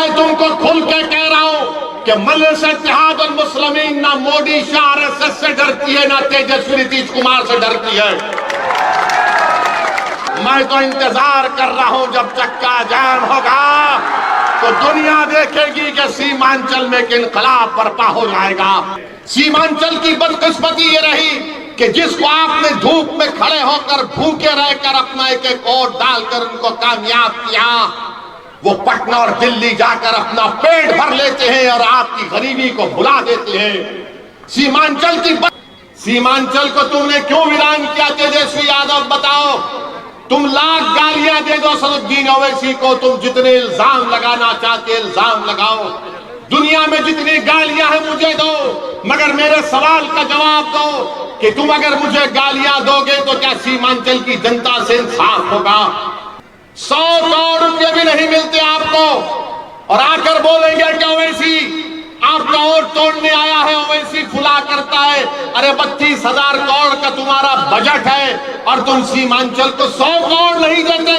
मैं तुमको खुल के कह रहा हूं कि मजलिस इत्तेहादुल मुस्लिमीन ना मोदी शाह RSS से डरती है, ना तेजस्वी नीतीश कुमार से डरती है। मैं तो इंतजार कर रहा हूं जब चक्का जाम होगा तो दुनिया देखेगी कि सीमांचल में इनकलाब बर्पा हो जाएगा। सीमांचल की बदकिस्मती ये रही कि जिसको आपने धूप में खड़े होकर भूखे रहकर अपना एक एक वोट डालकर उनको कामयाब किया, वो पटना और दिल्ली जाकर अपना पेट भर लेते हैं और आपकी गरीबी को भुला देते हैं। सीमांचल को तुमने क्यों वीरान किया तेजस्वी यादव, बताओ? तुम लाख गालियां दे दो असदुद्दीन ओवैसी को, तुम जितने इल्जाम लगाना चाहते इल्जाम लगाओ, दुनिया में जितनी गालियां हैं मुझे दो, मगर मेरे सवाल का जवाब दो कि तुम अगर मुझे गालियां दोगे तो क्या सीमांचल की जनता से इंसाफ होगा? 100 करोड़ रुपये भी नहीं मिलते आपको और आकर बोलेंगे कि ओवैसी आपका वोट तोड़ने आया है, ओवैसी फुला करता है। अरे 32,000 करोड़ का तुम्हारा बजट है और तुम सीमांचल को 100 करोड़ नहीं देते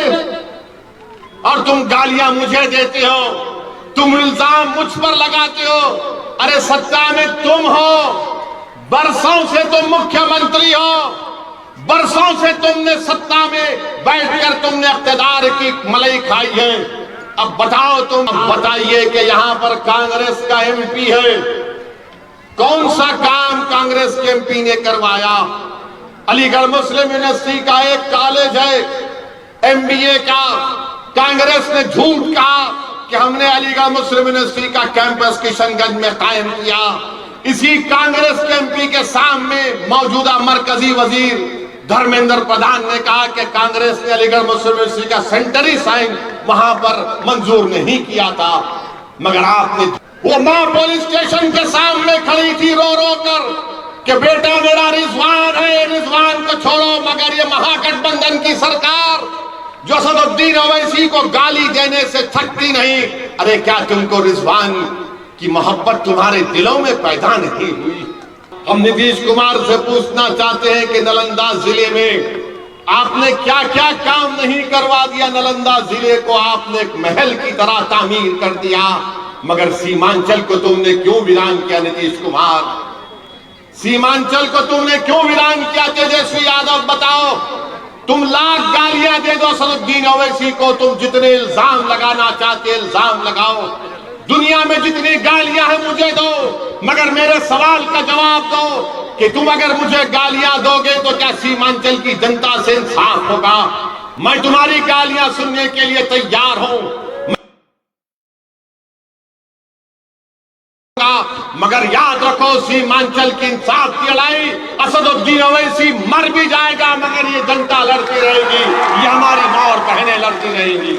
और तुम गालियां मुझे देते हो, तुम इल्जाम मुझ पर लगाते हो। अरे सत्ता में तुम हो, बरसों से तुम मुख्यमंत्री हो, बरसों से तुमने सत्ता में बैठकर तुमने इख्तियार की मलाई खाई है। अब बताओ, तुम बताइए कि यहां पर कांग्रेस का MP है, कौन सा काम कांग्रेस के MP ने करवाया? अलीगढ़ मुस्लिम यूनिवर्सिटी का एक कॉलेज है MBA का, कांग्रेस ने झूठ कहा कि हमने अलीगढ़ मुस्लिम यूनिवर्सिटी का कैंपस किशनगंज में कायम किया। इसी कांग्रेस के MP के सामने मौजूदा मरकजी वजीर धर्मेंद्र प्रधान ने कहा कि कांग्रेस ने अलीगढ़ मुस्लिम यूनिवर्सिटी का सेंटरी साइन वहां पर मंजूर नहीं किया था, मगर आपने वो मां पुलिस स्टेशन के सामने खड़ी थी रो रो कर कि बेटा मेरा रिजवान है, रिजवान को छोड़ो। मगर ये महागठबंधन की सरकार जो असदुद्दीन ओवैसी को गाली देने से थकती नहीं। अरे क्या तुमको रिजवान की मोहब्बत तुम्हारे दिलों में पैदा नहीं हुई? हम नीतीश कुमार से पूछना चाहते हैं कि नालंदा जिले में आपने क्या क्या काम नहीं करवा दिया। नालंदा जिले को आपने एक महल की तरह तामीर कर दिया, मगर सीमांचल को तुमने क्यों वीरान किया नीतीश कुमार? सीमांचल को तुमने क्यों वीरान किया तेजस्वी यादव, बताओ? तुम लाख गालियां दे दो असदुद्दीन ओवैसी को, तुम जितने इल्जाम लगाना चाहते इल्जाम लगाओ, दुनिया में जितनी गालियां हैं मुझे दो, मगर मेरे सवाल का जवाब दो कि तुम अगर मुझे गालियां दोगे तो क्या सीमांचल की जनता से इंसाफ होगा? मैं तुम्हारी गालियां सुनने के लिए तैयार हूं, मगर याद रखो सीमांचल की इंसाफ की लड़ाई असदुद्दीन ओवैसी मर भी जाएगा मगर ये जनता लड़ती रहेगी, ये हमारी मां और बहनें लड़ती रहेंगी।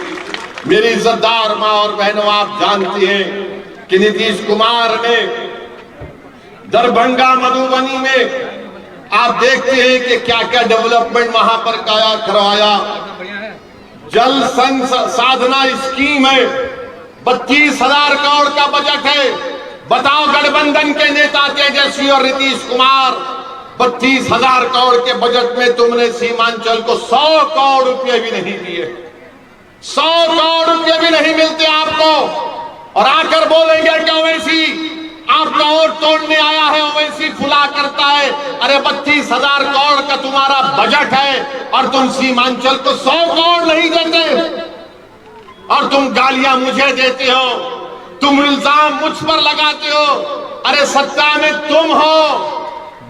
मेरी इज्जतदार मां और बहनों, आप जानती हैं कि नीतीश कुमार ने दरभंगा मधुबनी में आप देखते हैं कि क्या क्या डेवलपमेंट वहां पर करवाया। जल संसाधना स्कीम है, 32,000 करोड़ का बजट है। बताओ गठबंधन के नेता तेजस्वी और नीतीश कुमार, 32,000 करोड़ के बजट में तुमने सीमांचल को 100 करोड़ रुपए भी नहीं दिए, 100 करोड़ रुपए भी नहीं मिलते आपको और आकर बोलेंगे कि ओवैसी आपका वोट तोड़ने आया है, ओवैसी फुला करता है। अरे 32,000 करोड़ का तुम्हारा बजट है और तुम सीमांचल को 100 करोड़ नहीं देते और तुम गालियां मुझे देते हो, तुम इल्जाम मुझ पर लगाते हो। अरे सत्ता में तुम हो,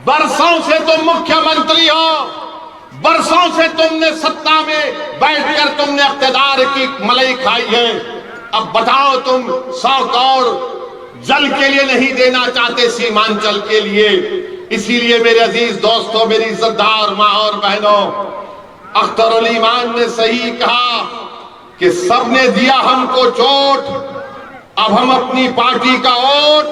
बरसों से तुम मुख्यमंत्री हो, बरसों से तुमने सत्ता में बैठकर तुमने इख्तियार की मलाई खाई है। अब बताओ, तुम 100 करोड़ जल के लिए नहीं देना चाहते सीमांचल के लिए। इसीलिए मेरे अजीज दोस्तों, मेरी इज्जतदार मां और बहनों, अख्तरुल ईमान ने सही कहा कि सबने दिया हमको चोट, अब हम अपनी पार्टी का वोट,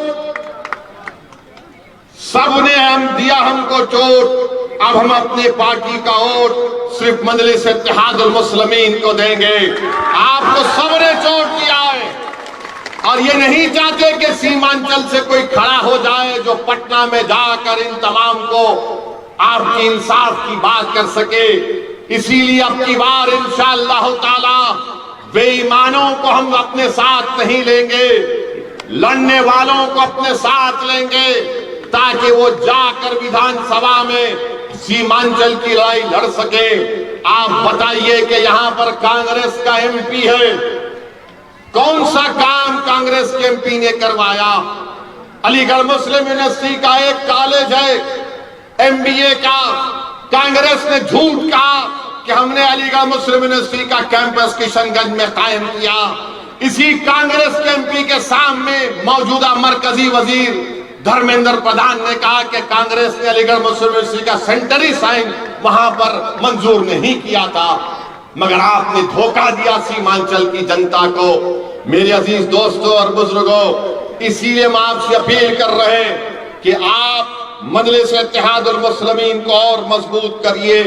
सबने हम दिया हमको चोट, अब हम अपनी पार्टी का वोट सिर्फ मजलिस इत्तेहादुल मुस्लिमीन को देंगे। आपको सबने चोट दिया है और ये नहीं चाहते कि सीमांचल से कोई खड़ा हो जाए जो पटना में जाकर इन तमाम को आपकी इंसाफ की बात कर सके। इसीलिए अब की बार इंशाअल्लाह ताला बेईमानों को हम अपने साथ नहीं लेंगे, लड़ने वालों को अपने साथ लेंगे ताकि वो जाकर विधानसभा में सीमांचल की लड़ाई लड़ सके। आप बताइए कि यहां पर कांग्रेस का एमपी है, कौन सा काम कांग्रेस के एमपी ने करवाया? अलीगढ़ मुस्लिम यूनिवर्सिटी का एक कॉलेज है एमबीए का, कांग्रेस ने झूठ कहा कि हमने अलीगढ़ मुस्लिम यूनिवर्सिटी का कैंपस किशनगंज में कायम किया। इसी कांग्रेस के एमपी के सामने मौजूदा मरकजी वजीर धर्मेंद्र प्रधान ने कहा कि कांग्रेस ने अलीगढ़ मुस्लिम यूनिवर्सिटी का सेंटरी साइन वहां पर मंजूर नहीं किया था, मगर आपने धोखा दिया सीमांचल की जनता को। मेरे अजीज दोस्तों और बुजुर्गों, इसीलिए हम आपसे अपील कर रहे हैं कि आप मजलिस इत्तेहादुल मुस्लिमीन को और मजबूत करिए।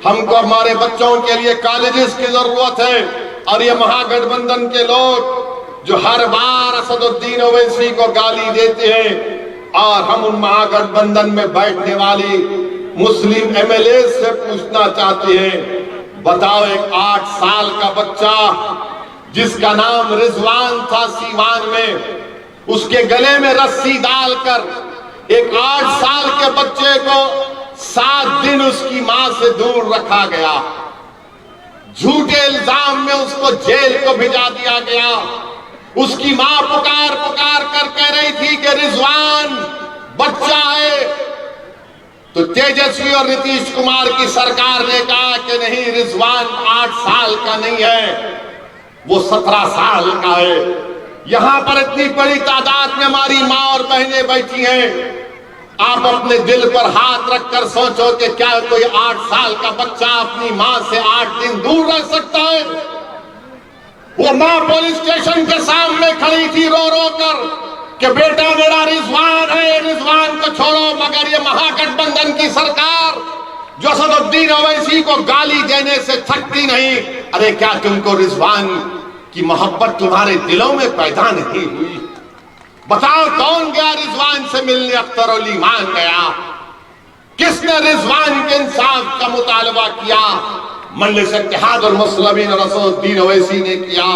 हमको हमारे बच्चों के लिए कॉलेजेस की जरूरत है, और ये महागठबंधन के लोग जो हर बार असदुद्दीन ओवैसी को गाली देते हैं, और हम उन महागठबंधन में बैठने वाली मुस्लिम एमएलए से पूछना चाहते हैं, बताओ एक 8 साल का बच्चा जिसका नाम रिजवान था सीवान में, उसके गले में रस्सी डालकर एक 8 साल के बच्चे को 7 दिन उसकी मां से दूर रखा गया, झूठे इल्जाम में उसको जेल को भिजा दिया गया। उसकी मां पुकार पुकार कर कह रही थी कि रिजवान बच्चा है, तो तेजस्वी और नीतीश कुमार की सरकार ने कहा कि नहीं, रिजवान 8 साल का नहीं है, वो 17 साल का है। यहां पर इतनी बड़ी तादाद में हमारी मां और बहनें बैठी हैं, आप अपने दिल पर हाथ रखकर सोचो कि क्या कोई 8 साल का बच्चा अपनी मां से 8 दिन दूर रह सकता है? वो मां पुलिस स्टेशन के सामने खड़ी थी रो रो कर कि बेटा मेरा रिजवान है, रिजवान को छोड़ो। मगर ये महागठबंधन की सरकार जो असदुद्दीन ओवैसी को गाली देने से थकती नहीं, अरे क्या तुमको रिजवान की मोहब्बत तुम्हारे दिलों में पैदा नहीं हुई? बताओ कौन गया रिजवान से मिलने? अख्तर अली मान गया। किसने रिजवान के इंसाफ का मुतालबा किया? मजलिस इत्तेहादुल मुस्लिमीन और असदुद्दीन ओवैसी ने किया।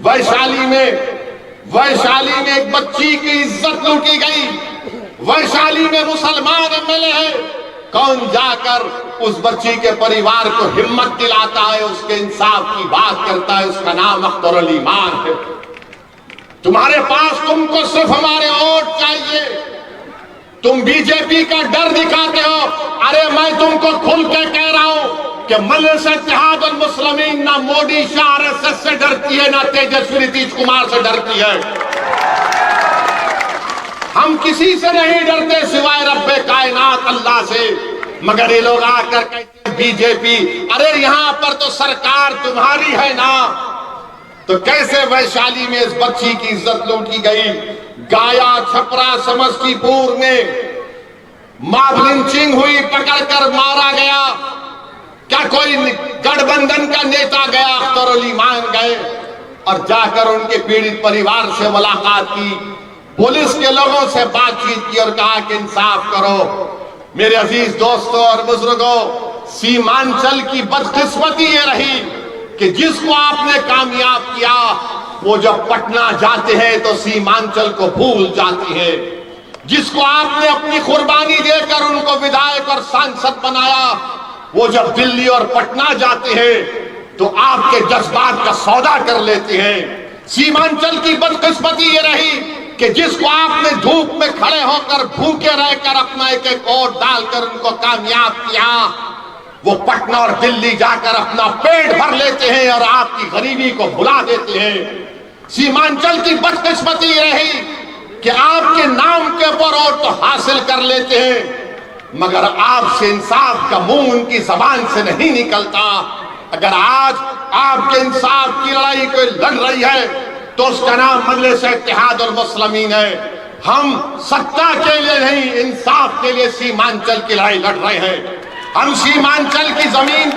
वैशाली में एक बच्ची की इज्जत लूटी गई। वैशाली में मुसलमान एमएलए है, कौन जाकर उस बच्ची के परिवार को हिम्मत दिलाता है, उसके इंसाफ की बात करता है? उसका नाम अख्तर अली मान है। तुम्हारे पास तुमको सिर्फ हमारे वोट चाहिए, तुम बीजेपी का डर दिखाते हो। अरे मैं तुमको खुल के कह रहा हूं कि मजलिस इत्तेहादुल मुस्लिमीन ना मोदी शाह आरएसएस से डरती है, ना तेजस्वी नीतीश कुमार से डरती है। हम किसी से नहीं डरते सिवाय रब्बे कायनात अल्लाह से। मगर ये लोग आकर कहते हैं बीजेपी, अरे यहां पर तो सरकार तुम्हारी है ना। तो कैसे वैशाली में इस बच्ची की इज्जत लूटी गई? गाया, छपरा, समस्तीपुर में मॉब लिंचिंग हुई, पकड़कर मारा गया। क्या कोई गठबंधन का नेता गया? अख्तर अली मान गए और जाकर उनके पीड़ित परिवार से मुलाकात की, पुलिस के लोगों से बातचीत की और कहा कि इंसाफ करो। मेरे अजीज दोस्तों और बुजुर्गों, सीमांचल की बदकिस्मती ये रही कि जिसको आपने कामयाब किया, वो जब पटना जाते हैं तो सीमांचल को भूल जाती है। जिसको आपने अपनी कुर्बानी देकर उनको विधायक और सांसद बनाया, वो जब दिल्ली और पटना जाते हैं तो आपके जज्बात का सौदा कर लेते हैं। सीमांचल की बदकिस्मती ये रही कि जिसको आपने धूप में खड़े होकर भूखे रहकर अपना एक एक वोट डालकर उनको कामयाब किया, वो पटना और दिल्ली जाकर अपना पेट भर लेते हैं और आपकी गरीबी को भुला देते हैं। सीमांचल की बदकिस्मती रही कि आपके नाम के ऊपर वोट तो हासिल कर लेते हैं, मगर आपसे इंसाफ का मुंह उनकी जबान से नहीं निकलता। अगर आज आपके इंसाफ की लड़ाई कोई लड़ रही है तो उसका नाम मजलिस इत्तेहादुल मुस्लिमीन है। हम सत्ता के लिए नहीं, इंसाफ के लिए सीमांचल की लड़ाई लड़ रहे हैं। हम सीमांचल की जमीन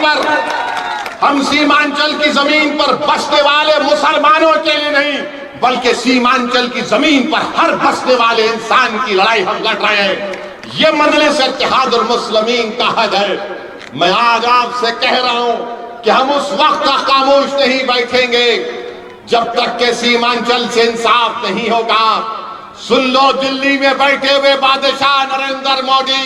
पर बसने वाले मुसलमानों के लिए नहीं, बल्कि सीमांचल की जमीन पर हर बसने वाले इंसान की लड़ाई हम लड़ रहे हैं। ये मजलिस इत्तेहादुल मुस्लिमीन का हद है। मैं आज आपसे कह रहा हूं कि हम उस वक्त तक खामोश नहीं बैठेंगे जब तक के सीमांचल से इंसाफ नहीं होगा। सुन लो दिल्ली में बैठे हुए बादशाह नरेंद्र मोदी,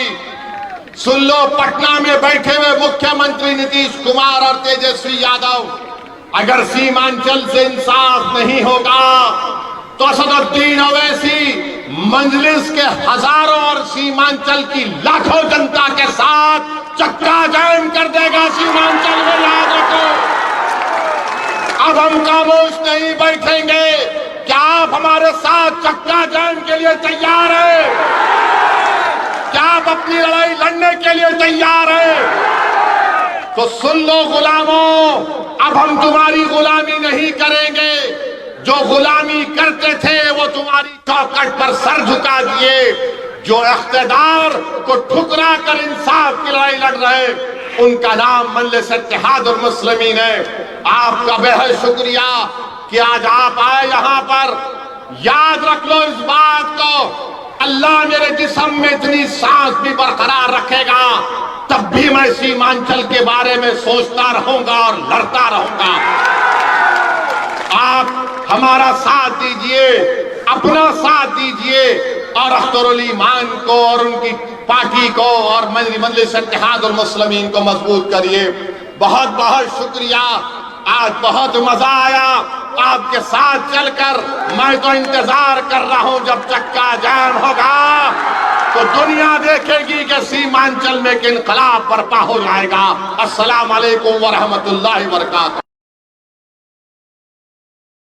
सुन लो पटना में बैठे हुए मुख्यमंत्री नीतीश कुमार और तेजस्वी यादव, अगर सीमांचल से इंसाफ नहीं होगा तो असदुद्दीन ओवैसी मंजलिस के हजारों और सीमांचल की लाखों जनता के साथ चक्का जाम कर देगा सीमांचल में, याद रखो। अब हम खामोश नहीं बैठेंगे। क्या आप हमारे साथ चक्का जाम के लिए तैयार हैं? क्या आप अपनी लड़ाई लड़ने के लिए तैयार हैं? तो सुन लो गुलामों, अब हम तुम्हारी गुलामी नहीं करेंगे। जो गुलामी करते थे वो तुम्हारी चौखट पर सर झुका दिए। जो इख्तिदार को ठुकरा कर इंसाफ की लड़ाई लड़ रहे, उनका नाम मजलिस इत्तेहादुल मुस्लिमीन है। आपका बेहद शुक्रिया कि आज आप आए यहाँ पर। याद रख लो इस बात को, अल्लाह मेरे जिस्म में इतनी सांस भी बरकरार रखेगा तब भी मैं सीमांचल के बारे में सोचता रहूंगा और लड़ता रहूंगा। आप हमारा साथ दीजिए, अपना साथ दीजिए और अख्तरुल ईमान को और उनकी पार्टी को और मजलिस इत्तेहादुल मुस्लिमीन को मजबूत करिए। बहुत बहुत शुक्रिया, आज बहुत मजा आया आपके साथ चलकर। मैं तो इंतजार कर रहा हूं जब चक्का जाम होगा तो दुनिया देखेगी कि सीमांचल में एक इनकलाब बर्पा हो जाएगा। अस्सलाम वालेकुम व रहमतुल्लाहि व बरकातहू।